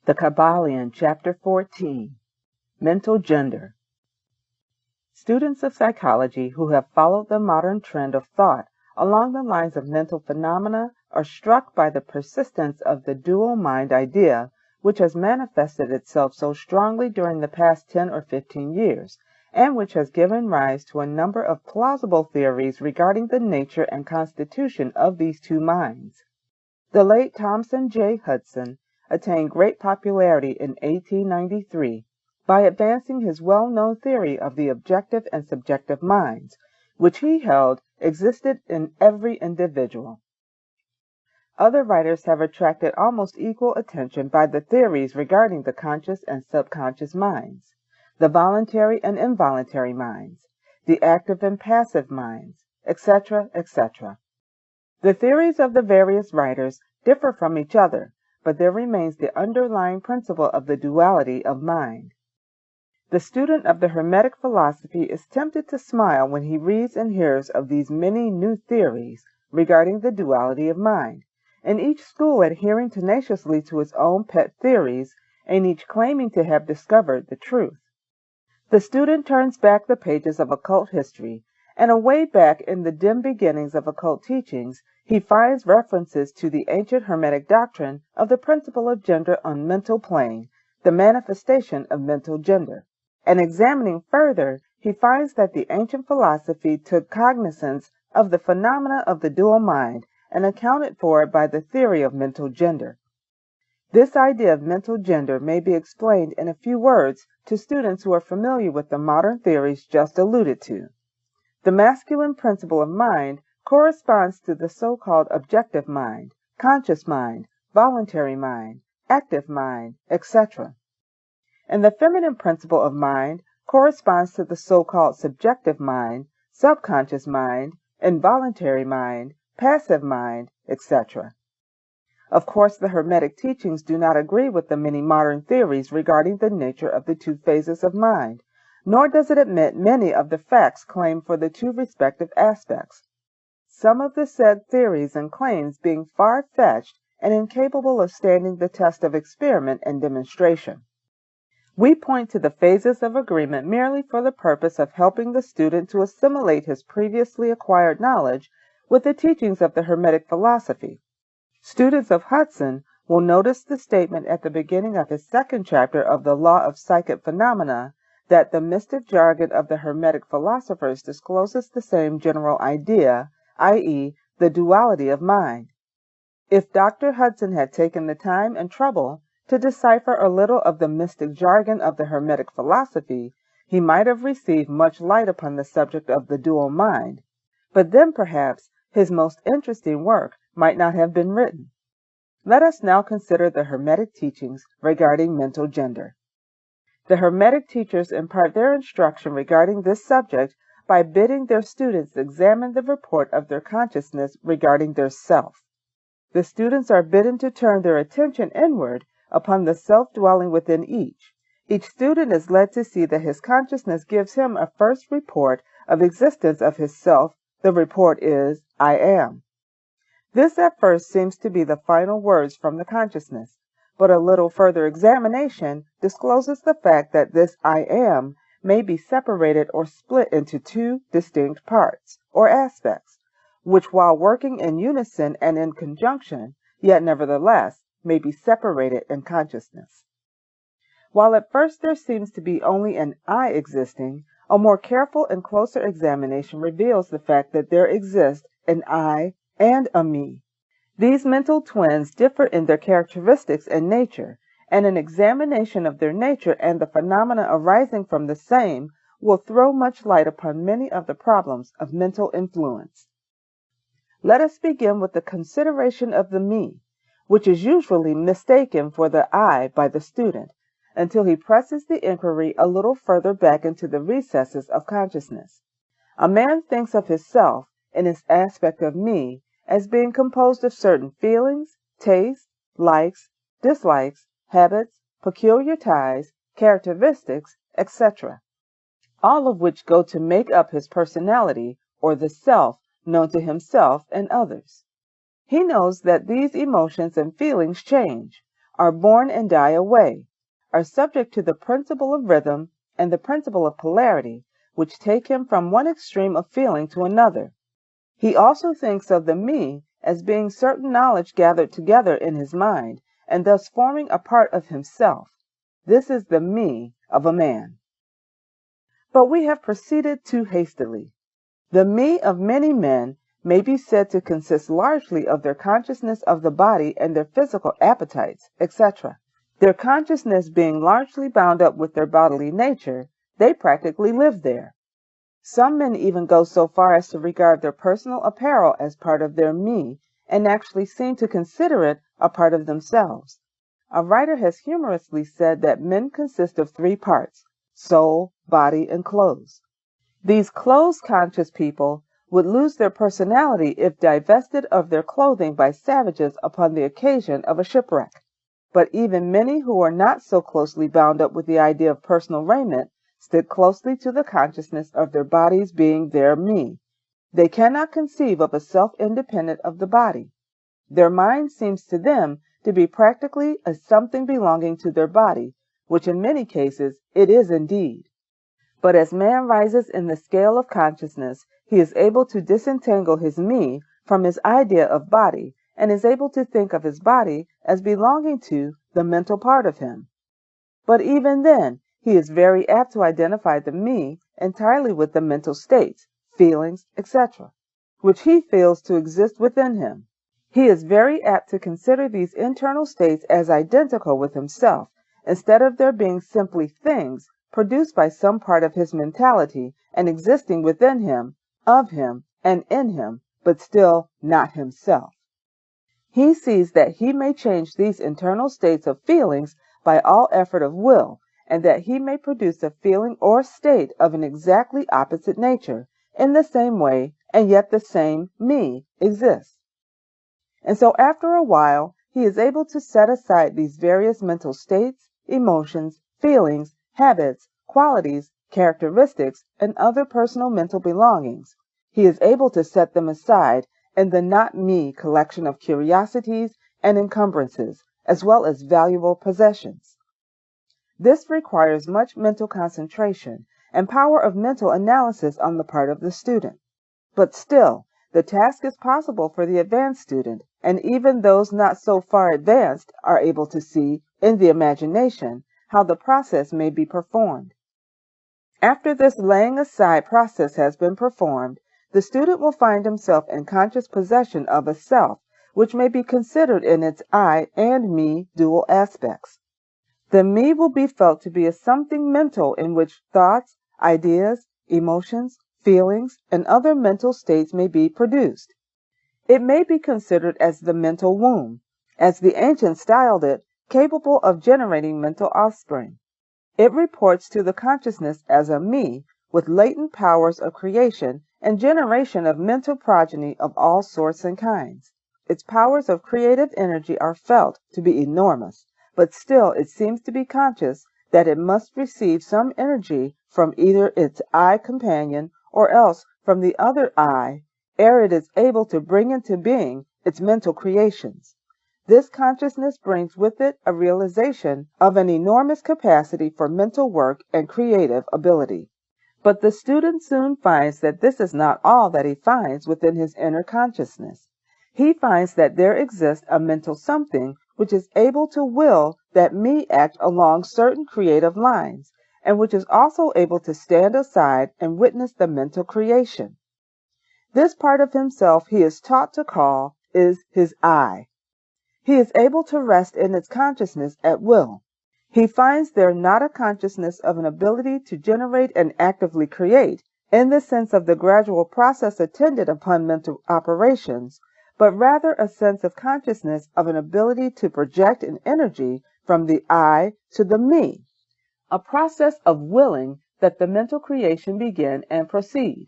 The Kybalion, Chapter 14, Mental Gender. Students of psychology who have followed the modern trend of thought along the lines of mental phenomena are struck by the persistence of the dual mind idea, which has manifested itself so strongly during the past 10 or 15 years, and which has given rise to a number of plausible theories regarding the nature and constitution of these two minds. The late Thomson J. Hudson attained great popularity in 1893 by advancing his well-known theory of the objective and subjective minds, which he held existed in every individual. Other writers have attracted almost equal attention by the theories regarding the conscious and subconscious minds, the voluntary and involuntary minds, the active and passive minds, etc., etc. The theories of the various writers differ from each other, but there remains the underlying principle of the duality of mind. The student of the Hermetic philosophy is tempted to smile when he reads and hears of these many new theories regarding the duality of mind, and each school adhering tenaciously to its own pet theories, and each claiming to have discovered the truth. The student turns back the pages of occult history, and away back in the dim beginnings of occult teachings, he finds references to the ancient Hermetic doctrine of the principle of gender on mental plane, the manifestation of mental gender. And examining further, he finds that the ancient philosophy took cognizance of the phenomena of the dual mind and accounted for it by the theory of mental gender. This idea of mental gender may be explained in a few words to students who are familiar with the modern theories just alluded to. The masculine principle of mind corresponds to the so-called objective mind, conscious mind, voluntary mind, active mind, etc. And the feminine principle of mind corresponds to the so-called subjective mind, subconscious mind, involuntary mind, passive mind, etc. Of course, the Hermetic teachings do not agree with the many modern theories regarding the nature of the two phases of mind, nor does it admit many of the facts claimed for the two respective aspects. Some of the said theories and claims being far-fetched and incapable of standing the test of experiment and demonstration. We point to the phases of agreement merely for the purpose of helping the student to assimilate his previously acquired knowledge with the teachings of the Hermetic philosophy. Students of Hudson will notice the statement at the beginning of his second chapter of the Law of Psychic Phenomena that the mystic jargon of the Hermetic philosophers discloses the same general idea, i.e., the duality of mind. If Dr. Hudson had taken the time and trouble to decipher a little of the mystic jargon of the Hermetic philosophy, he might have received much light upon the subject of the dual mind, but then perhaps his most interesting work might not have been written. Let us now consider the Hermetic teachings regarding mental gender. The Hermetic teachers impart their instruction regarding this subject by bidding their students examine the report of their consciousness regarding their self. The students are bidden to turn their attention inward upon the self dwelling within each. Each student is led to see that his consciousness gives him a first report of existence of his self. The report is, I am. This at first seems to be the final words from the consciousness, but a little further examination discloses the fact that this I am may be separated or split into two distinct parts, or aspects, which while working in unison and in conjunction, yet nevertheless may be separated in consciousness. While at first there seems to be only an I existing, a more careful and closer examination reveals the fact that there exists an I and a me. These mental twins differ in their characteristics and nature, and an examination of their nature and the phenomena arising from the same will throw much light upon many of the problems of mental influence. Let us begin with the consideration of the me, which is usually mistaken for the I by the student, until he presses the inquiry a little further back into the recesses of consciousness. A man thinks of his self in its aspect of me as being composed of certain feelings, tastes, likes, dislikes, habits, peculiar ties, characteristics, etc., all of which go to make up his personality or the self known to himself and others. He knows that these emotions and feelings change, are born and die away, are subject to the principle of rhythm and the principle of polarity, which take him from one extreme of feeling to another. He also thinks of the me as being certain knowledge gathered together in his mind, and thus forming a part of himself. This is the me of a man. But we have proceeded too hastily. The me of many men may be said to consist largely of their consciousness of the body and their physical appetites, etc. Their consciousness being largely bound up with their bodily nature, they practically live there. Some men even go so far as to regard their personal apparel as part of their me, and actually seem to consider it a part of themselves. A writer has humorously said that men consist of three parts: soul, body, and clothes. These clothes-conscious people would lose their personality if divested of their clothing by savages upon the occasion of a shipwreck. But even many who are not so closely bound up with the idea of personal raiment stick closely to the consciousness of their bodies being their me. They cannot conceive of a self independent of the body. Their mind seems to them to be practically a something belonging to their body, which in many cases it is indeed. But as man rises in the scale of consciousness, he is able to disentangle his me from his idea of body, and is able to think of his body as belonging to the mental part of him. But even then, he is very apt to identify the me entirely with the mental states, feelings, etc., which he feels to exist within him. He is very apt to consider these internal states as identical with himself, instead of their being simply things produced by some part of his mentality and existing within him, of him, and in him, but still not himself. He sees that he may change these internal states of feelings by all effort of will, and that he may produce a feeling or state of an exactly opposite nature, in the same way, and yet the same me exists. And so after a while, he is able to set aside these various mental states, emotions, feelings, habits, qualities, characteristics, and other personal mental belongings. He is able to set them aside in the not me collection of curiosities and encumbrances, as well as valuable possessions. This requires much mental concentration and power of mental analysis on the part of the student. But still, the task is possible for the advanced student, and even those not so far advanced are able to see, in the imagination, how the process may be performed. After this laying aside process has been performed, the student will find himself in conscious possession of a self, which may be considered in its I and me dual aspects. The me will be felt to be a something mental in which thoughts, ideas, emotions, feelings, and other mental states may be produced. It may be considered as the mental womb, as the ancients styled it, capable of generating mental offspring. It reports to the consciousness as a me with latent powers of creation and generation of mental progeny of all sorts and kinds. Its powers of creative energy are felt to be enormous, but still it seems to be conscious that it must receive some energy from either its I companion or else from the other I, ere it is able to bring into being its mental creations. This consciousness brings with it a realization of an enormous capacity for mental work and creative ability. But the student soon finds that this is not all that he finds within his inner consciousness. He finds that there exists a mental something which is able to will that me act along certain creative lines, and which is also able to stand aside and witness the mental creation. This part of himself he is taught to call is his I. He is able to rest in its consciousness at will. He finds there not a consciousness of an ability to generate and actively create, in the sense of the gradual process attendant upon mental operations, but rather a sense of consciousness of an ability to project an energy from the I to the me, a process of willing that the mental creation begin and proceed.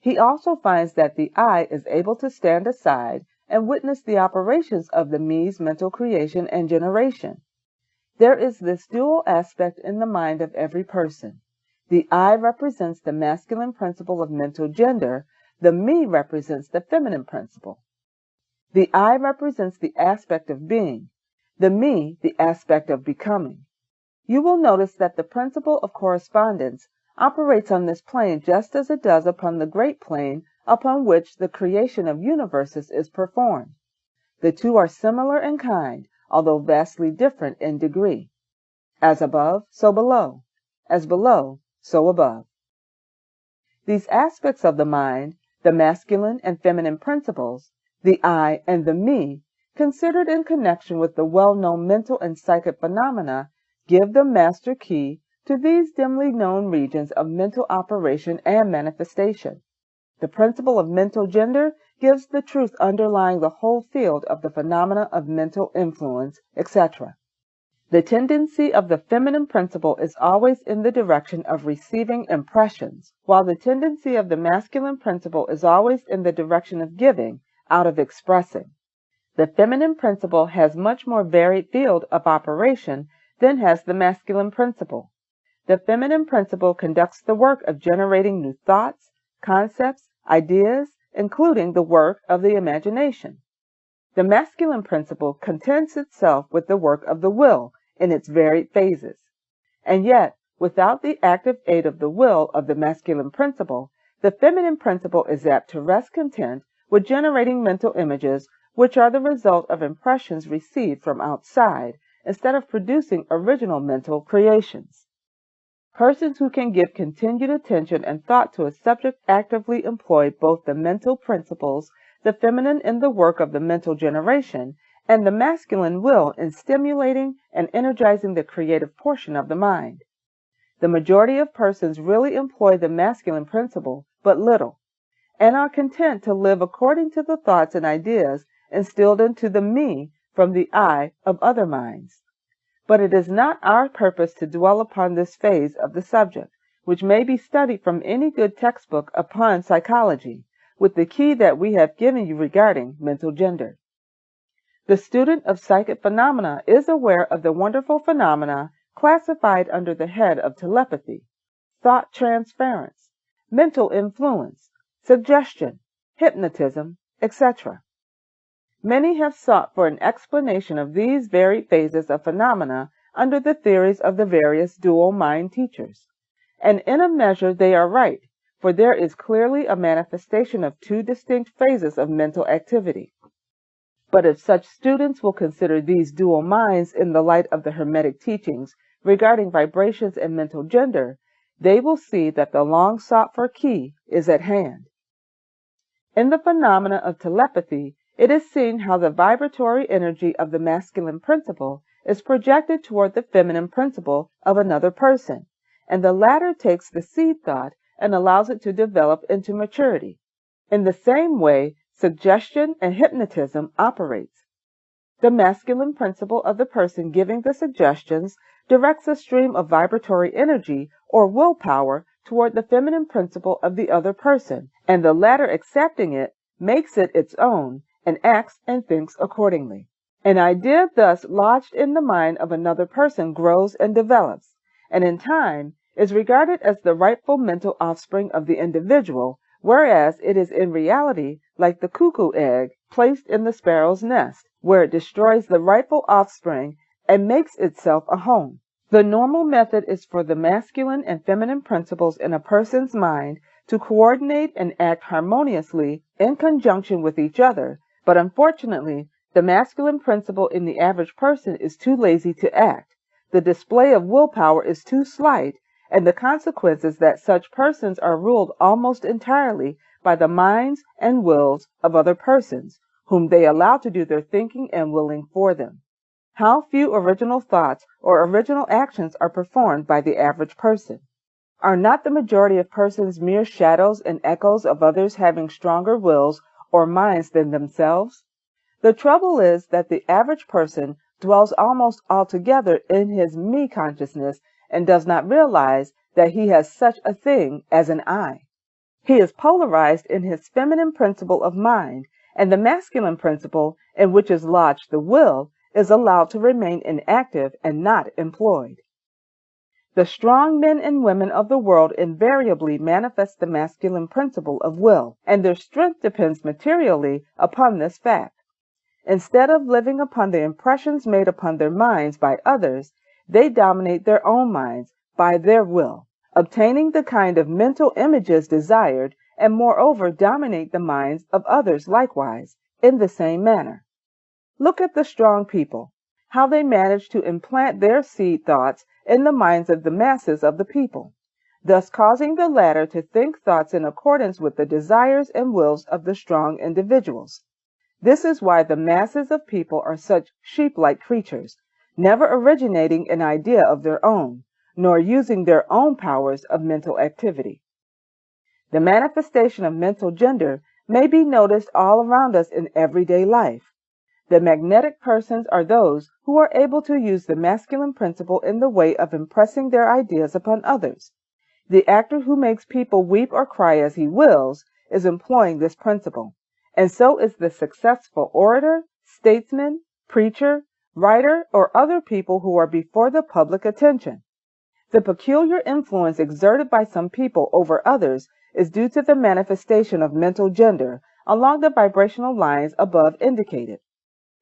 He also finds that the I is able to stand aside and witness the operations of the me's mental creation and generation. There is this dual aspect in the mind of every person. The I represents the masculine principle of mental gender, the me represents the feminine principle. The I represents the aspect of being, the me the aspect of becoming. You will notice that the principle of correspondence operates on this plane just as it does upon the great plane upon which the creation of universes is performed. The two are similar in kind, although vastly different in degree. As above, so below. As below, so above. These aspects of the mind, the masculine and feminine principles, the I and the me, considered in connection with the well-known mental and psychic phenomena, give the master key to these dimly known regions of mental operation and manifestation. The principle of mental gender gives the truth underlying the whole field of the phenomena of mental influence, etc. The tendency of the feminine principle is always in the direction of receiving impressions, while the tendency of the masculine principle is always in the direction of giving, out of expressing. The feminine principle has much more varied field of operation than has the masculine principle. The feminine principle conducts the work of generating new thoughts, concepts, ideas, including the work of the imagination. The masculine principle contents itself with the work of the will in its varied phases. And yet, without the active aid of the will of the masculine principle, the feminine principle is apt to rest content with generating mental images which are the result of impressions received from outside, instead of producing original mental creations. Persons who can give continued attention and thought to a subject actively employ both the mental principles, the feminine in the work of the mental generation, and the masculine will in stimulating and energizing the creative portion of the mind. The majority of persons really employ the masculine principle but little, and are content to live according to the thoughts and ideas instilled into the me from the I of other minds. But it is not our purpose to dwell upon this phase of the subject, which may be studied from any good textbook upon psychology, with the key that we have given you regarding mental gender. The student of psychic phenomena is aware of the wonderful phenomena classified under the head of telepathy, thought transference, mental influence, suggestion, hypnotism, etc. Many have sought for an explanation of these varied phases of phenomena under the theories of the various dual mind teachers. And in a measure they are right, for there is clearly a manifestation of two distinct phases of mental activity. But if such students will consider these dual minds in the light of the Hermetic teachings regarding vibrations and mental gender, they will see that the long sought for key is at hand. In the phenomena of telepathy, it is seen how the vibratory energy of the masculine principle is projected toward the feminine principle of another person, and the latter takes the seed thought and allows it to develop into maturity. In the same way, suggestion and hypnotism operates. The masculine principle of the person giving the suggestions directs a stream of vibratory energy or willpower toward the feminine principle of the other person, and the latter accepting it makes it its own and acts and thinks accordingly. An idea thus lodged in the mind of another person grows and develops, and in time is regarded as the rightful mental offspring of the individual, whereas it is in reality like the cuckoo egg placed in the sparrow's nest, where it destroys the rightful offspring and makes itself a home. The normal method is for the masculine and feminine principles in a person's mind to coordinate and act harmoniously in conjunction with each other, but unfortunately, the masculine principle in the average person is too lazy to act. The display of willpower is too slight, and the consequence is that such persons are ruled almost entirely by the minds and wills of other persons, whom they allow to do their thinking and willing for them. How few original thoughts or original actions are performed by the average person? Are not the majority of persons mere shadows and echoes of others having stronger wills or minds than themselves? The trouble is that the average person dwells almost altogether in his me consciousness and does not realize that he has such a thing as an I. He is polarized in his feminine principle of mind, and the masculine principle, in which is lodged the will, is allowed to remain inactive and not employed. The strong men and women of the world invariably manifest the masculine principle of will, and their strength depends materially upon this fact. Instead of living upon the impressions made upon their minds by others, they dominate their own minds by their will, obtaining the kind of mental images desired, and moreover dominate the minds of others likewise, in the same manner. Look at the strong people, how they manage to implant their seed thoughts in the minds of the masses of the people, thus causing the latter to think thoughts in accordance with the desires and wills of the strong individuals. This is why the masses of people are such sheep-like creatures, never originating an idea of their own, nor using their own powers of mental activity. The manifestation of mental gender may be noticed all around us in everyday life. The magnetic persons are those who are able to use the masculine principle in the way of impressing their ideas upon others. The actor who makes people weep or cry as he wills is employing this principle, and so is the successful orator, statesman, preacher, writer, or other people who are before the public attention. The peculiar influence exerted by some people over others is due to the manifestation of mental gender along the vibrational lines above indicated.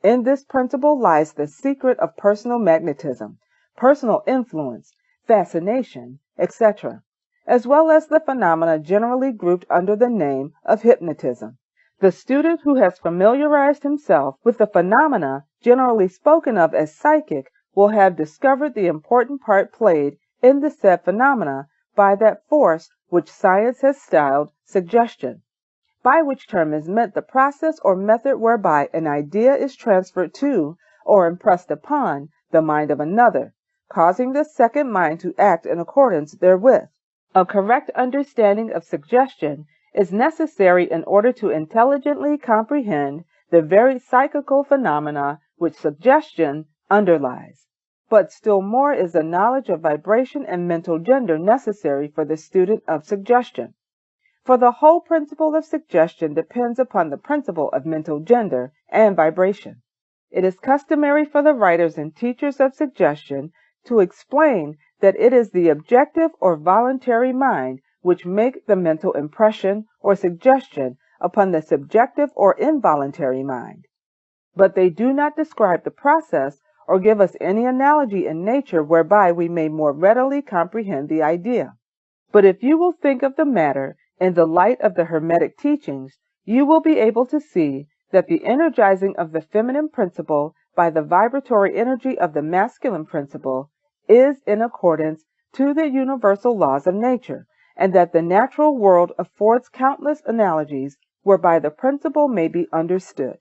In this principle lies the secret of personal magnetism, personal influence, fascination, etc., as well as the phenomena generally grouped under the name of hypnotism. The student who has familiarized himself with the phenomena generally spoken of as psychic will have discovered the important part played in the said phenomena by that force which science has styled suggestion, by which term is meant the process or method whereby an idea is transferred to or impressed upon the mind of another, causing the second mind to act in accordance therewith. A correct understanding of suggestion is necessary in order to intelligently comprehend the very psychical phenomena which suggestion underlies. But still more is a knowledge of vibration and mental gender necessary for the student of suggestion. For the whole principle of suggestion depends upon the principle of mental gender and vibration. It is customary for the writers and teachers of suggestion to explain that it is the objective or voluntary mind which make the mental impression or suggestion upon the subjective or involuntary mind. But they do not describe the process or give us any analogy in nature whereby we may more readily comprehend the idea. But if you will think of the matter in the light of the Hermetic teachings, you will be able to see that the energizing of the feminine principle by the vibratory energy of the masculine principle is in accordance to the universal laws of nature, and that the natural world affords countless analogies whereby the principle may be understood.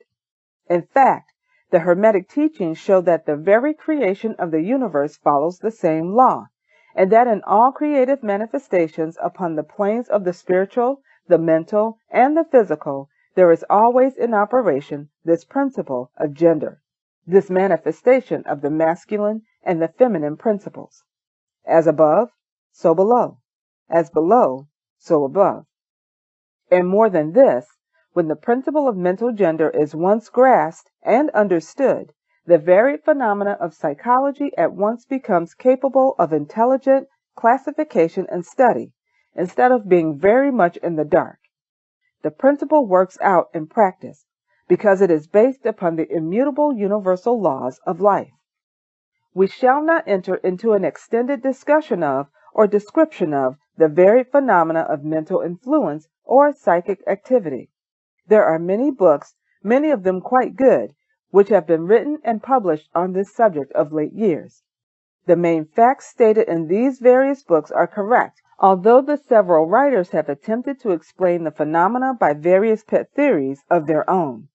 In fact, the Hermetic teachings show that the very creation of the universe follows the same law, and that in all creative manifestations upon the planes of the spiritual, the mental, and the physical, there is always in operation this principle of gender, this manifestation of the masculine and the feminine principles. As above, so below. As below, so above. And more than this, when the principle of mental gender is once grasped and understood, the varied phenomena of psychology at once becomes capable of intelligent classification and study, instead of being very much in the dark. The principle works out in practice, because it is based upon the immutable universal laws of life. We shall not enter into an extended discussion of or description of the varied phenomena of mental influence or psychic activity. There are many books, many of them quite good, which have been written and published on this subject of late years. The main facts stated in these various books are correct, although the several writers have attempted to explain the phenomena by various pet theories of their own.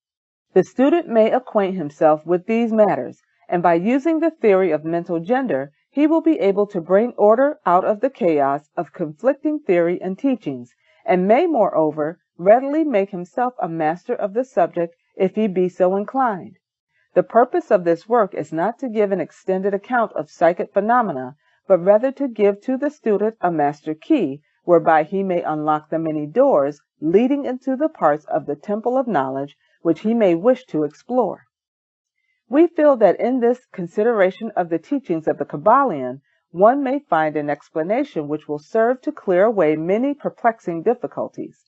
The student may acquaint himself with these matters, and by using the theory of mental gender, he will be able to bring order out of the chaos of conflicting theory and teachings, and may, moreover, readily make himself a master of the subject if he be so inclined. The purpose of this work is not to give an extended account of psychic phenomena, but rather to give to the student a master key, whereby he may unlock the many doors leading into the parts of the temple of knowledge which he may wish to explore. We feel that in this consideration of the teachings of the Kybalion, one may find an explanation which will serve to clear away many perplexing difficulties,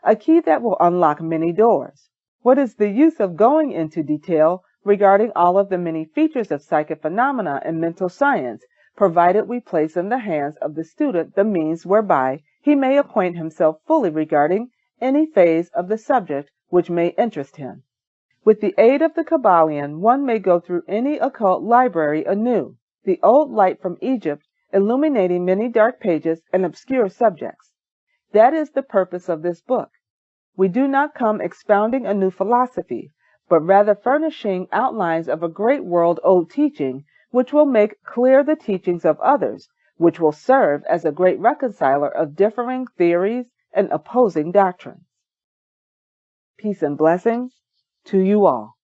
a key that will unlock many doors. What is the use of going into detail regarding all of the many features of psychic phenomena and mental science, provided we place in the hands of the student the means whereby he may acquaint himself fully regarding any phase of the subject which may interest him? With the aid of the Kybalion, one may go through any occult library anew, the old light from Egypt illuminating many dark pages and obscure subjects. That is the purpose of this book. We do not come expounding a new philosophy, but rather furnishing outlines of a great world-old teaching which will make clear the teachings of others, which will serve as a great reconciler of differing theories and opposing doctrines. Peace and blessings to you all.